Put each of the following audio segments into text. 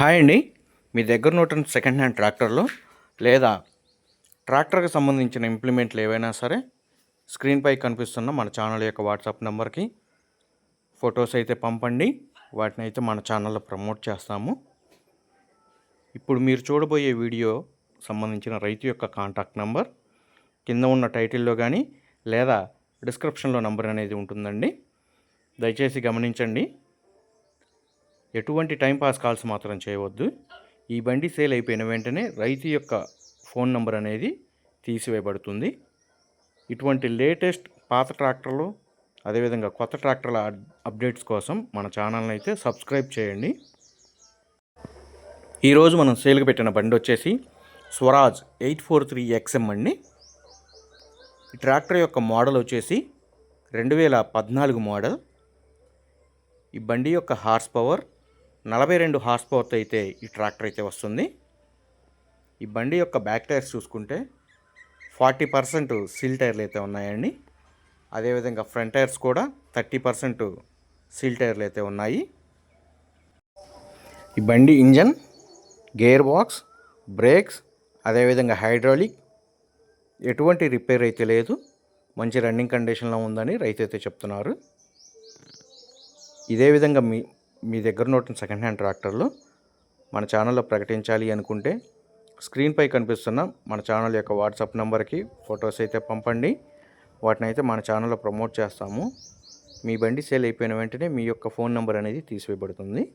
Hi అండి. మీ దగ్గర ఉన్న సెకండ్ హ్యాండ్ ట్రాక్టర్లు లేదా ట్రాక్టర్కి సంబంధించిన ఇంప్లిమెంట్లు ఏవైనా సరే స్క్రీన్పై కనిపిస్తున్న మన ఛానల్ యొక్క వాట్సాప్ నెంబర్కి ఫొటోస్ అయితే పంపండి. వాటిని అయితే మన ఛానల్లో ప్రమోట్ చేస్తాము. ఇప్పుడు మీరు చూడబోయే వీడియో సంబంధించిన రైతు యొక్క కాంటాక్ట్ నెంబర్ కింద ఉన్న టైటిల్లో కానీ లేదా డిస్క్రిప్షన్లో నెంబర్ అనేది ఉంటుందండి. దయచేసి గమనించండి. ఎటువంటి టైంపాస్ కాల్స్ మాత్రం చేయవద్దు. ఈ బండి సేల్ అయిపోయిన వెంటనే రైతు యొక్క ఫోన్ నెంబర్ అనేది తీసివేయబడుతుంది. ఇటువంటి లేటెస్ట్ పాత ట్రాక్టర్లు అదేవిధంగా కొత్త ట్రాక్టర్ల అప్డేట్స్ కోసం మన ఛానల్ని అయితే సబ్స్క్రైబ్ చేయండి. ఈరోజు మనం సేల్కి పెట్టిన బండి వచ్చేసి స్వరాజ్ 843XM అండి. ఈ ట్రాక్టర్ యొక్క మోడల్ వచ్చేసి 2014 మోడల్. ఈ బండి యొక్క హార్స్ పవర్ 42 హార్స్ పవర్తో అయితే ఈ ట్రాక్టర్ అయితే వస్తుంది. ఈ బండి యొక్క బ్యాక్ టైర్స్ చూసుకుంటే 40% సీల్ టైర్లు అయితే ఉన్నాయండి. అదేవిధంగా ఫ్రంట్ టైర్స్ కూడా 30% సీల్ టైర్లు అయితే ఉన్నాయి. ఈ బండి ఇంజన్, గేర్ బాక్స్, బ్రేక్స్ అదేవిధంగా హైడ్రాలిక్ ఎటువంటి రిపేర్ అయితే లేదు. మంచి రన్నింగ్ కండిషన్లో ఉందని రైతు అయితే చెప్తున్నారు. ఇదే విధంగా మీ దగ్గర ఉన్న సెకండ్ హ్యాండ్ ట్రాక్టర్లు మన ఛానల్లో ప్రకటించాలి అనుకుంటే స్క్రీన్పై కనిపిస్తున్న మన ఛానల్ యొక్క వాట్సాప్ నెంబర్కి ఫొటోస్ అయితే పంపండి. వాటిని అయితే మన ఛానల్లో ప్రమోట్ చేస్తాము. మీ బండి సేల్ అయిపోయిన వెంటనే మీ యొక్క ఫోన్ నెంబర్ అనేది తీసివేయబడుతుంది.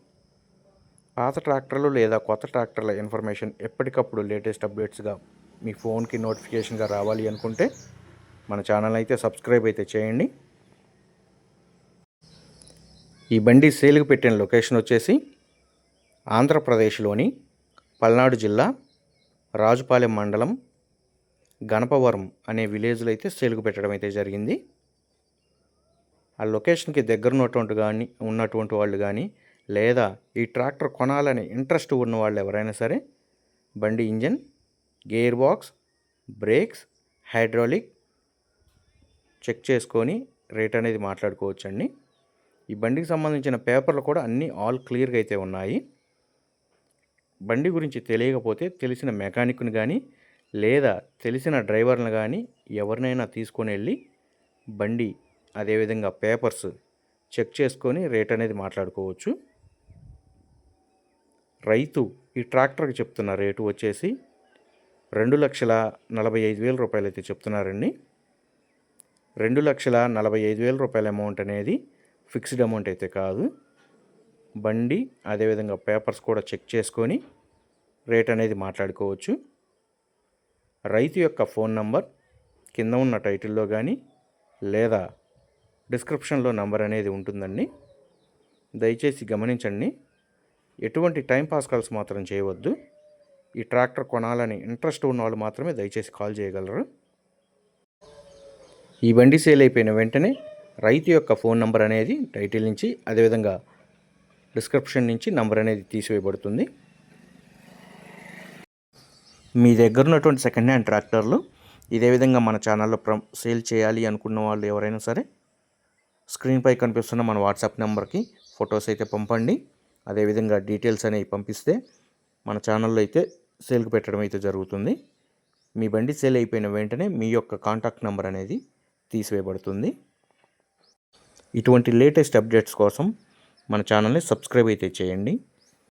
పాత ట్రాక్టర్లు లేదా కొత్త ట్రాక్టర్ల ఇన్ఫర్మేషన్ ఎప్పటికప్పుడు లేటెస్ట్ అప్డేట్స్గా మీ ఫోన్కి నోటిఫికేషన్గా రావాలి అనుకుంటే మన ఛానల్ అయితే సబ్స్క్రైబ్ అయితే చేయండి. ఈ బండి సేల్కి పెట్టిన లొకేషన్ వచ్చేసి ఆంధ్రప్రదేశ్లోని పల్నాడు జిల్లా రాజుపాలెం మండలం గణపవరం అనే విలేజ్లో అయితే సేల్కి పెట్టడం అయితే జరిగింది. ఆ లొకేషన్కి దగ్గర ఉన్నటువంటి వాళ్ళు కానీ లేదా ఈ ట్రాక్టర్ కొనాలని ఇంట్రెస్ట్ ఉన్న వాళ్ళు ఎవరైనా సరే బండి engine, gear box, brakes, hydraulic check చేసుకొని రేట్ అనేది మాట్లాడుకోవచ్చండి. ఈ బండికి సంబంధించిన పేపర్లు కూడా అన్నీ ఆల్ క్లియర్గా అయితే ఉన్నాయి. బండి గురించి తెలియకపోతే తెలిసిన మెకానిక్ని కానీ లేదా తెలిసిన డ్రైవర్ని కానీ ఎవరినైనా తీసుకొని వెళ్ళి బండి అదేవిధంగా పేపర్స్ చెక్ చేసుకొని రేట్ అనేది మాట్లాడుకోవచ్చు. రైతు ఈ ట్రాక్టర్కి చెప్తున్న రేటు వచ్చేసి 2,45,000 రూపాయలు అయితే చెప్తున్నారండి. 2,45,000 రూపాయల అమౌంట్ అనేది ఫిక్స్డ్ అమౌంట్ అయితే కాదు. బండి అదేవిధంగా పేపర్స్ కూడా చెక్ చేసుకొని రేట్ అనేది మాట్లాడుకోవచ్చు. రైతు యొక్క ఫోన్ నంబర్ కింద ఉన్న టైటిల్లో కానీ లేదా డిస్క్రిప్షన్లో నంబర్ అనేది ఉంటుందండి. దయచేసి గమనించండి. ఎటువంటి టైంపాస్ కాల్స్ మాత్రం చేయవద్దు. ఈ ట్రాక్టర్ కొనాలని ఇంట్రెస్ట్ ఉన్న వాళ్ళు మాత్రమే దయచేసి కాల్ చేయగలరు. ఈ బండి సేల్ అయిపోయిన వెంటనే రైతు యొక్క ఫోన్ నంబర్ అనేది టైటిల్ నుంచి అదేవిధంగా డిస్క్రిప్షన్ నుంచి నంబర్ అనేది తీసివేయబడుతుంది. మీ దగ్గర ఉన్నటువంటి సెకండ్ హ్యాండ్ ట్రాక్టర్లు ఇదే విధంగా మన ఛానల్లో సేల్ చేయాలి అనుకున్న వాళ్ళు ఎవరైనా సరే స్క్రీన్పై కనిపిస్తున్న మన వాట్సాప్ నెంబర్కి ఫొటోస్ అయితే పంపండి. అదేవిధంగా డీటెయిల్స్ అనేవి పంపిస్తే మన ఛానల్లో అయితే సేల్కి పెట్టడం అయితే జరుగుతుంది. మీ బండి సేల్ అయిపోయిన వెంటనే మీ యొక్క కాంటాక్ట్ నెంబర్ అనేది తీసివేయబడుతుంది. ఇటువంటి లేటెస్ట్ అప్డేట్స్ కోసం మన ఛానల్ని సబ్స్క్రైబ్ అయితే చేయండి.